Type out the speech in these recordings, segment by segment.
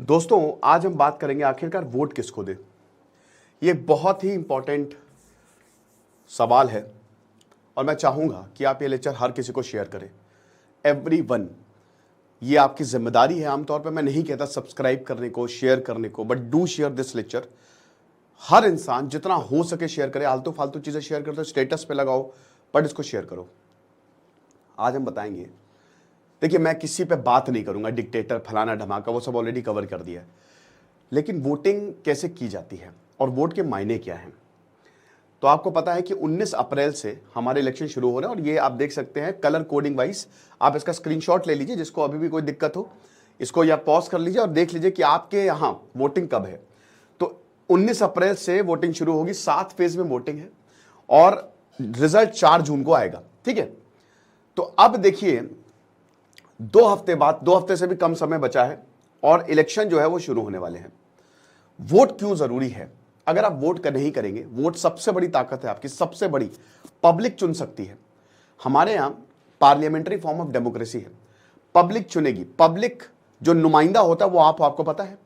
दोस्तों, आज हम बात करेंगे आखिरकार वोट किसको दे। ये बहुत ही इंपॉर्टेंट सवाल है और मैं चाहूंगा कि आप ये लेक्चर हर किसी को शेयर करें। एवरीवन, ये आपकी जिम्मेदारी है। आमतौर पर मैं नहीं कहता सब्सक्राइब करने को, शेयर करने को, but do share this lecture. हर इंसान जितना हो सके शेयर करे। आलतू फालतू चीजें शेयर करते हो, स्टेटस पे लगाओ, बट इसको शेयर करो। आज हम बताएंगे, देखिए मैं किसी पे बात नहीं करूंगा, डिक्टेटर फलाना धमाका, वो सब ऑलरेडी कवर कर दिया है। लेकिन वोटिंग कैसे की जाती है और वोट के मायने क्या हैं। तो आपको पता है कि 19 अप्रैल से हमारे इलेक्शन शुरू हो रहे हैं और ये आप देख सकते हैं कलर कोडिंग वाइज। आप इसका स्क्रीनशॉट ले लीजिए, जिसको अभी भी कोई दिक्कत हो इसको या पॉज कर लीजिए और देख लीजिए कि आपके यहाँ वोटिंग कब है। तो 19 अप्रैल से वोटिंग शुरू होगी, 7 फेज में वोटिंग है और रिजल्ट 4 जून को आएगा। ठीक है, तो अब देखिए 2 हफ्ते बाद, 2 हफ्ते से भी कम समय बचा है और इलेक्शन जो है वो शुरू होने वाले हैं। वोट क्यों जरूरी है? अगर आप वोट कर नहीं करेंगे, वोट सबसे बड़ी ताकत है आपकी, सबसे बड़ी। पब्लिक चुन सकती है। हमारे यहां पार्लियामेंट्री फॉर्म ऑफ डेमोक्रेसी है। पब्लिक चुनेगी। पब्लिक जो नुमाइंदा होता है वो आपको पता है।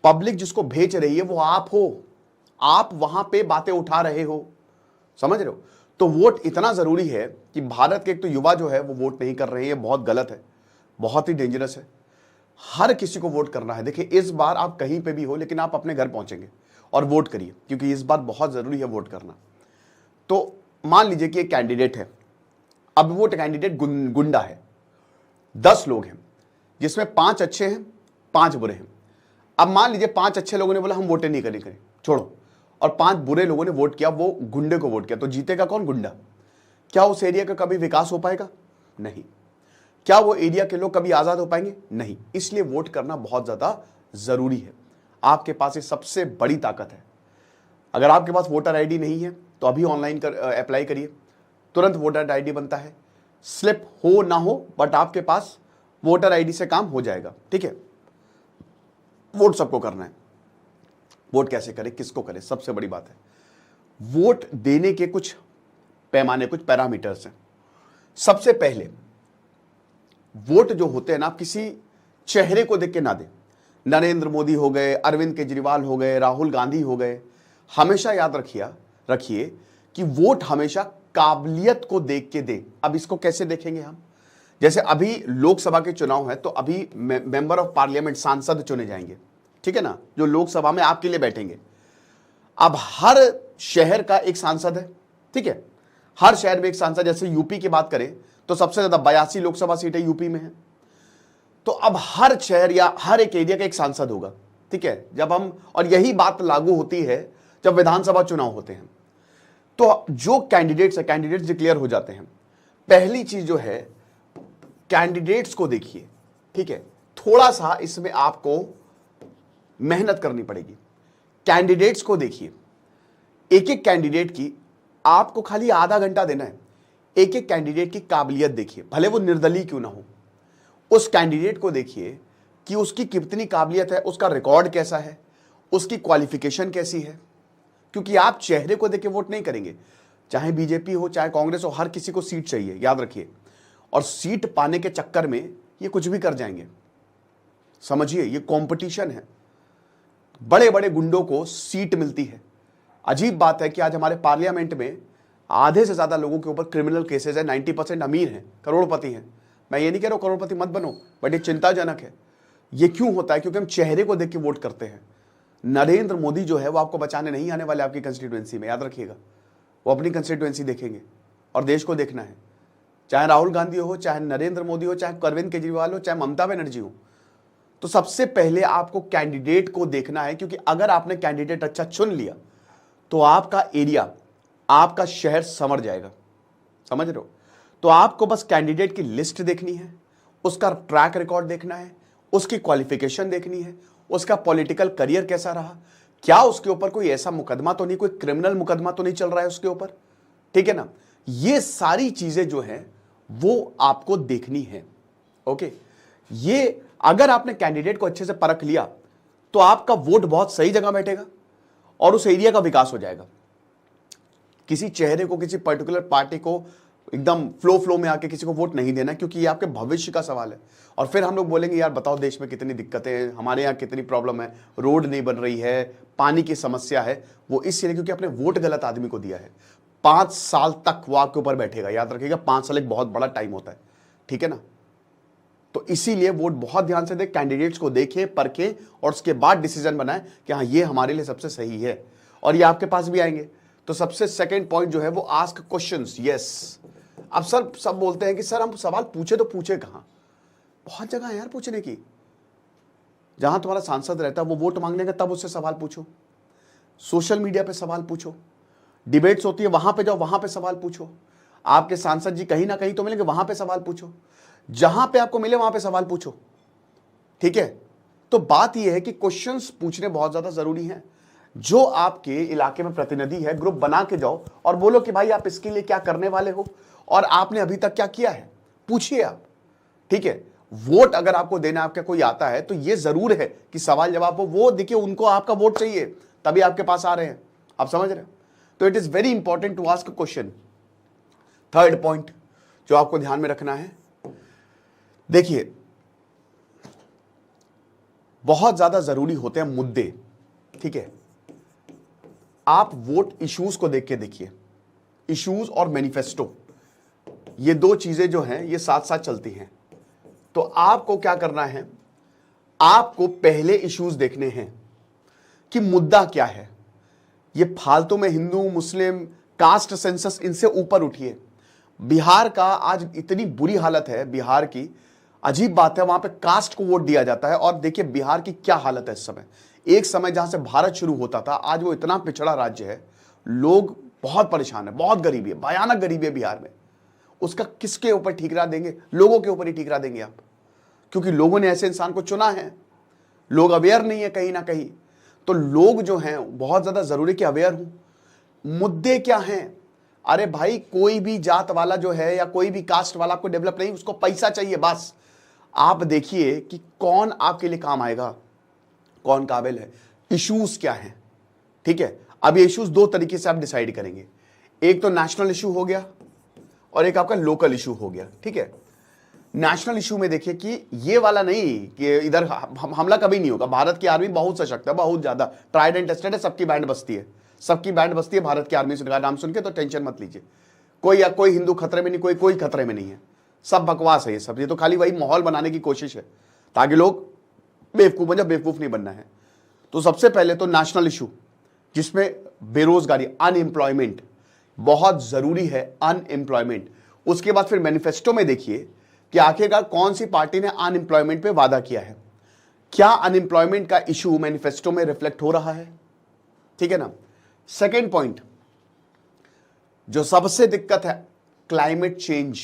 पब्लिक जिसको भेज रही है वो आप हो। आप वहां पे बातें उठा रहे हो, समझ रहे हो? तो वोट इतना जरूरी है कि भारत के एक तो युवा जो है वो वोट नहीं कर रहे हैं। ये बहुत गलत है, बहुत ही डेंजरस है। हर किसी को वोट करना है। देखिए इस बार आप कहीं पे भी हो, लेकिन आप अपने घर पहुंचेंगे और वोट करिए, क्योंकि इस बार बहुत जरूरी है वोट करना। तो मान लीजिए कि एक कैंडिडेट है। अब वो कैंडिडेट गुंडा है। 10 लोग हैं, जिसमें 5 अच्छे हैं, 5 बुरे हैं। अब मान लीजिए 5 अच्छे लोगों ने बोला हम वोट नहीं करेंगे, छोड़ो, और 5 बुरे लोगों ने वोट किया, वो गुंडे को वोट किया, तो जीतेगा कौन? गुंडा। क्या उस एरिया का कभी विकास हो पाएगा? नहीं। क्या वो एरिया के लोग कभी आजाद हो पाएंगे? नहीं। इसलिए वोट करना बहुत ज्यादा जरूरी है। आपके पास ये सबसे बड़ी ताकत है। अगर आपके पास वोटर आईडी नहीं है तो अभी ऑनलाइन अप्लाई करिए, तुरंत वोटर आईडी बनता है। स्लिप हो ना हो, बट आपके पास वोटर आईडी से काम हो जाएगा। ठीक है, वोट सबको करना है। वोट कैसे करें, किसको करें, सबसे बड़ी बात है। वोट देने के कुछ पैमाने, कुछ पैरामीटर्स हैं। सबसे पहले वोट जो होते हैं ना, आप किसी चेहरे को देख के ना दें। नरेंद्र मोदी हो गए, अरविंद केजरीवाल हो गए, राहुल गांधी हो गए। हमेशा याद रखिए कि वोट हमेशा काबिलियत को देख के दें। अब इसको कैसे देखेंगे हम? जैसे अभी लोकसभा के चुनाव है तो अभी मेंबर ऑफ पार्लियामेंट, सांसद चुने जाएंगे, ठीक है ना, जो लोकसभा में आपके लिए बैठेंगे। अब हर शहर का एक सांसद है, ठीक है, हर शहर में एक सांसद। जैसे यूपी की बात करें तो सबसे ज्यादा 82 लोकसभा सीटें यूपी में है। तो अब हर शहर या हर एक एरिया का एक सांसद होगा, ठीक है। जब हम, और यही बात लागू होती है जब विधानसभा चुनाव होते हैं। तो जो कैंडिडेट्स डिक्लेयर हो जाते हैं, पहली चीज जो है कैंडिडेट्स को देखिए, ठीक है। थोड़ा सा इसमें आपको मेहनत करनी पड़ेगी। कैंडिडेट्स को देखिए, एक एक कैंडिडेट की आपको खाली आधा घंटा देना है। एक एक कैंडिडेट की काबिलियत देखिए, भले वो निर्दलीय क्यों ना हो। उस कैंडिडेट को देखिए कि उसकी कितनी काबिलियत है, उसका रिकॉर्ड कैसा है, उसकी क्वालिफिकेशन कैसी है। क्योंकि आप चेहरे को देख के वोट नहीं करेंगे। चाहे बीजेपी हो, चाहे कांग्रेस हो, हर किसी को सीट चाहिए, याद रखिए। और सीट पाने के चक्कर में ये कुछ भी कर जाएंगे। समझिए, ये कंपटीशन है। बड़े बड़े गुंडों को सीट मिलती है। अजीब बात है कि आज हमारे पार्लियामेंट में आधे से ज्यादा लोगों के ऊपर क्रिमिनल केसेस है। 90% अमीर हैं, करोड़पति हैं। मैं ये नहीं कह रहा हूं करोड़पति मत बनो, बट ये चिंताजनक है। ये क्यों होता है? क्योंकि हम चेहरे को देख के वोट करते हैं। नरेंद्र मोदी जो है वो आपको बचाने नहीं आने वाले आपकी कंस्टिट्यूएंसी में, याद रखिएगा। वो अपनी कंस्टिट्यूएंसी देखेंगे और देश को देखना है। चाहे राहुल गांधी हो, चाहे नरेंद्र मोदी हो, चाहे अरविंद केजरीवाल हो, चाहे ममता बनर्जी हो। तो सबसे पहले आपको कैंडिडेट को देखना है, क्योंकि अगर आपने कैंडिडेट अच्छा चुन लिया तो आपका एरिया, आपका शहर संवर जाएगा। समझ रहे हो? तो आपको बस कैंडिडेट की लिस्ट देखनी है, उसका ट्रैक रिकॉर्ड देखना है, उसकी क्वालिफिकेशन देखनी है, उसका पॉलिटिकल करियर कैसा रहा, क्या उसके ऊपर कोई ऐसा मुकदमा तो नहीं, कोई क्रिमिनल मुकदमा तो नहीं चल रहा है उसके ऊपर, ठीक है ना। ये सारी चीजें जो है वो आपको देखनी है। ओके, ये अगर आपने कैंडिडेट को अच्छे से परख लिया तो आपका वोट बहुत सही जगह बैठेगा और उस एरिया का विकास हो जाएगा। किसी चेहरे को, किसी पर्टिकुलर पार्टी को एकदम फ्लो में आके किसी को वोट नहीं देना, क्योंकि ये आपके भविष्य का सवाल है। और फिर हम लोग बोलेंगे यार बताओ देश में कितनी दिक्कतें हैं, हमारे यहाँ कितनी प्रॉब्लम है, रोड नहीं बन रही है, पानी की समस्या है। वो इसलिए क्योंकि आपने वोट गलत आदमी को दिया है। 5 साल तक वो आपके ऊपर बैठेगा, याद रखिएगा 5 साल एक बहुत बड़ा टाइम होता है, ठीक है ना। तो इसीलिए वोट बहुत ध्यान से दे, कैंडिडेट्स को देखें, परखें और उसके बाद डिसीजन बनाएं कि हाँ ये हमारे लिए सबसे सही है, और ये आपके पास भी आएंगे। तो सबसे सेकंड पॉइंट जो है वो आस्क क्वेश्चंस। यस, अब सर सब बोलते हैं कि सर हम सवाल पूछे तो पूछे कहां, बहुत जगह है यार पूछने की। जहां तुम्हारा सांसद रहता है वो वोट मांगने का, तब उससे सवाल पूछो। सोशल मीडिया पे सवाल पूछो, डिबेट्स होती है वहां पे जाओ, वहां पे सवाल पूछो। आपके सांसद जी कहीं ना कहीं तो मिलेंगे, वहां पे सवाल पूछो। जहां पे आपको मिले वहां पे सवाल पूछो, ठीक है। तो बात यह है कि क्वेश्चंस पूछने बहुत ज्यादा जरूरी हैं। जो आपके इलाके में प्रतिनिधि है, ग्रुप बना के जाओ और बोलो कि भाई आप इसके लिए क्या करने वाले हो और आपने अभी तक क्या किया है, पूछिए आप, ठीक है। वोट अगर आपको देना आपका कोई आता है तो ये जरूर है कि सवाल जवाब हो, वो देखिए उनको आपका वोट चाहिए तभी आपके पास आ रहे हैं, आप समझ रहे हो। तो it is very important to ask question. Third point जो आपको ध्यान में रखना है, देखिए बहुत ज्यादा जरूरी होते हैं मुद्दे, ठीक है। आप वोट इश्यूज को देख के देखिए, इश्यूज और मैनिफेस्टो ये दो चीजें जो हैं ये साथ साथ चलती हैं। तो आपको क्या करना है, आपको पहले इश्यूज देखने हैं कि मुद्दा क्या है। ये फालतू में हिंदू मुस्लिम कास्ट सेंसस इनसे ऊपर उठिए। बिहार का आज इतनी बुरी हालत है, बिहार की अजीब बात है, वहां पे कास्ट को वोट दिया जाता है। और देखिए बिहार की क्या हालत है इस समय। एक समय जहां से भारत शुरू होता था, आज वो इतना पिछड़ा राज्य है, लोग बहुत परेशान है, बहुत गरीबी है, भयानक गरीबी है बिहार में। उसका किसके ऊपर ठीकरा देंगे, लोगों के ऊपर ही ठीकरा देंगे आप, क्योंकि लोगों ने ऐसे इंसान को चुना है। लोग अवेयर नहीं है कहीं ना कहीं। तो लोग जो हैं बहुत ज्यादा जरूरी कि अवेयर हूं। मुद्दे क्या हैं, अरे भाई कोई भी जात वाला जो है या कोई भी कास्ट वाला आपको डेवलप नहीं, उसको पैसा चाहिए बस। आप देखिए कि कौन आपके लिए काम आएगा, कौन काबिल है, इश्यूज क्या हैं, ठीक है। अब ये इश्यूज दो तरीके से आप डिसाइड करेंगे, एक तो नेशनल इशू हो गया और एक आपका लोकल इशू हो गया, ठीक है। नेशनल इशू में देखिए कि ये वाला नहीं कि इधर हमला कभी नहीं होगा। भारत की आर्मी बहुत सशक्त है, बहुत ज्यादा ट्राइड एंड टेस्टेड है, सबकी बैंड बजती है, सबकी बैंड बजती है भारत की आर्मी का नाम सुन के, तो टेंशन मत लीजिए। कोई हिंदू खतरे में नहीं, कोई खतरे में नहीं है, सब बकवास है ये सब। ये तो खाली वही माहौल बनाने की कोशिश है ताकि लोग बेवकूफ बन जाए, बेवकूफ नहीं बनना है। तो सबसे पहले तो नेशनल इशू जिसमें बेरोजगारी, अनएम्प्लॉयमेंट बहुत जरूरी है, अनएम्प्लॉयमेंट। उसके बाद फिर मैनिफेस्टो में देखिए कि आखिरकार कौन सी पार्टी ने अनएम्प्लॉयमेंट पे वादा किया है, क्या अनएम्प्लॉयमेंट का इशू मैनिफेस्टो में रिफ्लेक्ट हो रहा है, ठीक है ना। सेकेंड पॉइंट जो सबसे दिक्कत है, क्लाइमेट चेंज।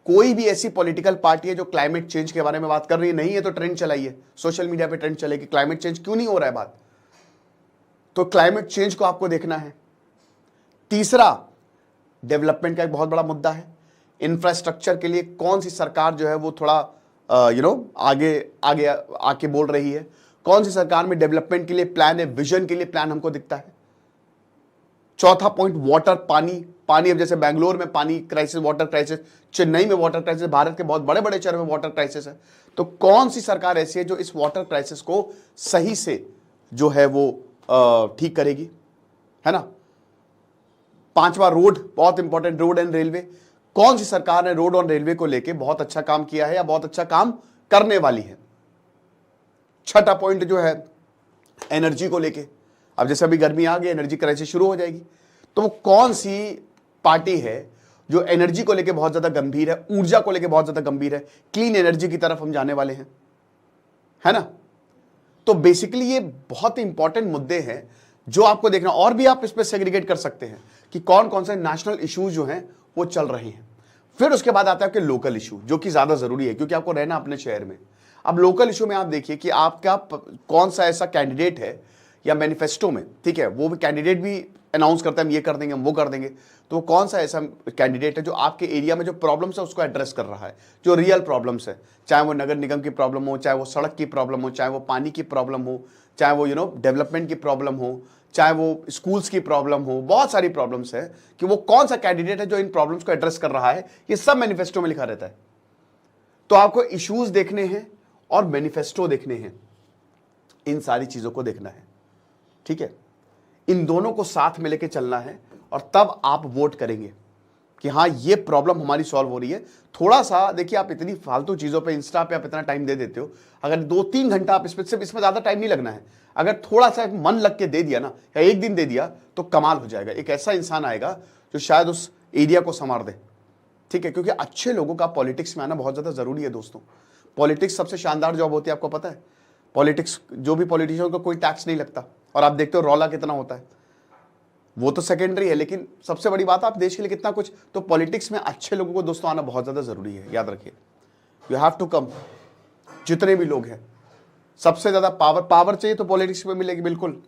कोई भी ऐसी पॉलिटिकल पार्टी है जो क्लाइमेट चेंज के बारे में बात कर रही है, नहीं है तो ट्रेंड चलाइए, सोशल मीडिया पे ट्रेंड चलेगी, क्लाइमेट चेंज क्यों नहीं हो रहा है बात। तो क्लाइमेट चेंज को आपको देखना है। तीसरा, डेवलपमेंट का एक बहुत बड़ा मुद्दा है। इंफ्रास्ट्रक्चर के लिए कौन सी सरकार जो है वो थोड़ा आगे आगे आके बोल रही है, कौन सी सरकार में डेवलपमेंट के लिए प्लान है, विजन के लिए प्लान हमको दिखता है। चौथा पॉइंट, वाटर, पानी। अब जैसे बेंगलोर में पानी क्राइसिस, वाटर क्राइसिस, चेन्नई में वाटर क्राइसिस, भारत के बहुत बड़े बड़े शहरों में वाटर क्राइसिस है। तो कौन सी सरकार ऐसी है जो इस वाटर क्राइसिस को सही से जो है वो ठीक करेगी, है ना। पांचवा, रोड, बहुत इंपॉर्टेंट, रोड एंड रेलवे। कौन सी सरकार ने रोड और रेलवे को लेके बहुत अच्छा काम किया है या बहुत अच्छा काम करने वाली है। छठा पॉइंट जो है एनर्जी को लेके, अब जैसे अभी गर्मी आ गई, एनर्जी क्राइसिस शुरू हो जाएगी, तो वो कौन सी पार्टी है जो एनर्जी को लेके बहुत ज्यादा गंभीर है, ऊर्जा को लेके बहुत ज्यादा गंभीर है, क्लीन एनर्जी की तरफ हम जाने वाले हैं, है ना। तो बेसिकली ये बहुत इंपॉर्टेंट मुद्दे हैं जो आपको देखना, और भी आप इसमें सेग्रीगेट कर सकते हैं कि कौन कौन से नेशनल इश्यूज जो हैं वो चल रहे हैं। फिर उसके बाद आता है आपके लोकल इशू, जो कि ज्यादा जरूरी है क्योंकि आपको रहना अपने शहर में। अब लोकल इशू में आप देखिए कि आपका कौन सा ऐसा कैंडिडेट है, या मैनिफेस्टो में, ठीक है, वो भी कैंडिडेट भी अनाउंस करता है हम ये कर देंगे, हम वो कर देंगे। तो कौन सा ऐसा कैंडिडेट है जो आपके एरिया में जो प्रॉब्लम्स है उसको एड्रेस कर रहा है, जो रियल प्रॉब्लम्स है, चाहे वो नगर निगम की प्रॉब्लम हो, चाहे वो सड़क की प्रॉब्लम हो, चाहे वो पानी की प्रॉब्लम हो, चाहे वो डेवलपमेंट की प्रॉब्लम हो, चाहे वो स्कूल्स की प्रॉब्लम हो, बहुत सारी प्रॉब्लम्स है कि वो कौन सा कैंडिडेट है जो इन प्रॉब्लम्स को एड्रेस कर रहा है, ये सब मैनिफेस्टो में लिखा रहता है। तो आपको इश्यूज देखने हैं और मैनिफेस्टो देखने हैं, इन सारी चीजों को देखना है, ठीक है। इन दोनों को साथ में लेके चलना है और तब आप वोट करेंगे कि हाँ ये प्रॉब्लम हमारी सॉल्व हो रही है। थोड़ा सा देखिए, आप इतनी फालतू चीज़ों पे इंस्टा पे आप इतना टाइम दे देते हो, अगर 2-3 घंटा आप इसमें, सिर्फ इसमें ज़्यादा टाइम नहीं लगना है, अगर थोड़ा सा मन लग के दे दिया ना, या एक दिन दे दिया तो कमाल हो जाएगा। एक ऐसा इंसान आएगा जो शायद उस एरिया को संवार दे, ठीक है। क्योंकि अच्छे लोगों का पॉलिटिक्स में आना बहुत ज़्यादा ज़रूरी है दोस्तों। पॉलिटिक्स सबसे शानदार जॉब होती है, आपको पता है। पॉलिटिक्स, जो भी पॉलिटिशियन को कोई टैक्स नहीं लगता, और आप देखते हो रौला कितना होता है, वो तो सेकेंडरी है, लेकिन सबसे बड़ी बात, आप देश के लिए कितना कुछ। तो पॉलिटिक्स में अच्छे लोगों को दोस्तों आना बहुत ज़्यादा ज़रूरी है, याद रखिए। You have to come. जितने भी लोग हैं, सबसे ज़्यादा पावर चाहिए तो पॉलिटिक्स में मिलेगी, बिल्कुल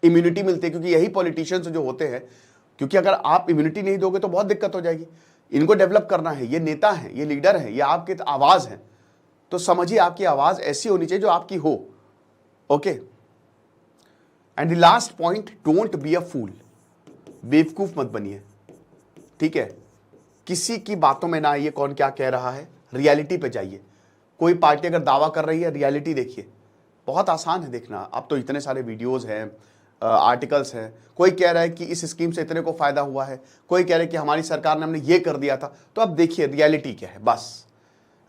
इम्यूनिटी मिलती है, क्योंकि यही पॉलिटिशियंस जो होते हैं, क्योंकि अगर आप इम्यूनिटी नहीं दोगे तो बहुत दिक्कत हो जाएगी। इनको डेवलप करना है, ये नेता हैं, ये लीडर हैं, ये आपकी आवाज़ है, तो समझिए आपकी आवाज़ ऐसी होनी चाहिए जो आपकी हो, okay. And the last point, don't be a fool. बेवकूफ मत बनिए, ठीक है। किसी की बातों में ना आइए, कौन क्या कह रहा है, रियलिटी पे जाइए। कोई पार्टी अगर दावा कर रही है, रियलिटी देखिए, बहुत आसान है देखना। अब तो इतने सारे वीडियोस हैं, आर्टिकल्स हैं। कोई कह रहा है कि इस स्कीम से इतने को फायदा हुआ है, कोई कह रहा है कि हमारी सरकार ने हमने ये कर दिया था। तो अब देखिए रियलिटी क्या है, बस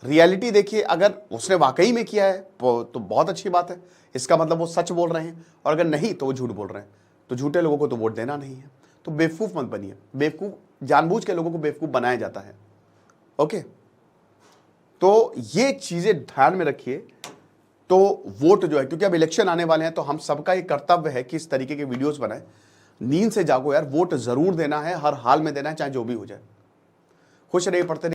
रियलिटी देखिए। अगर उसने वाकई में किया है तो बहुत अच्छी बात है, इसका मतलब वो सच बोल रहे हैं, और अगर नहीं तो वो झूठ बोल रहे हैं। तो झूठे लोगों को तो वोट देना नहीं है। तो बेवकूफ़ मत बनिए। बेवकूफ़, जानबूझ के लोगों को बेवकूफ़ बनाया जाता है, ओके। तो ये चीज़ें ध्यान में रखिए। तो वोट जो है, क्योंकि अब इलेक्शन आने वाले हैं, तो हम सबका ये कर्तव्य है कि इस तरीके के वीडियोस बनाएं। नींद से जागो यार, वोट जरूर देना है, हर हाल में देना है, चाहे जो भी हो जाए। खुश रहिए, पढ़ते रहिए।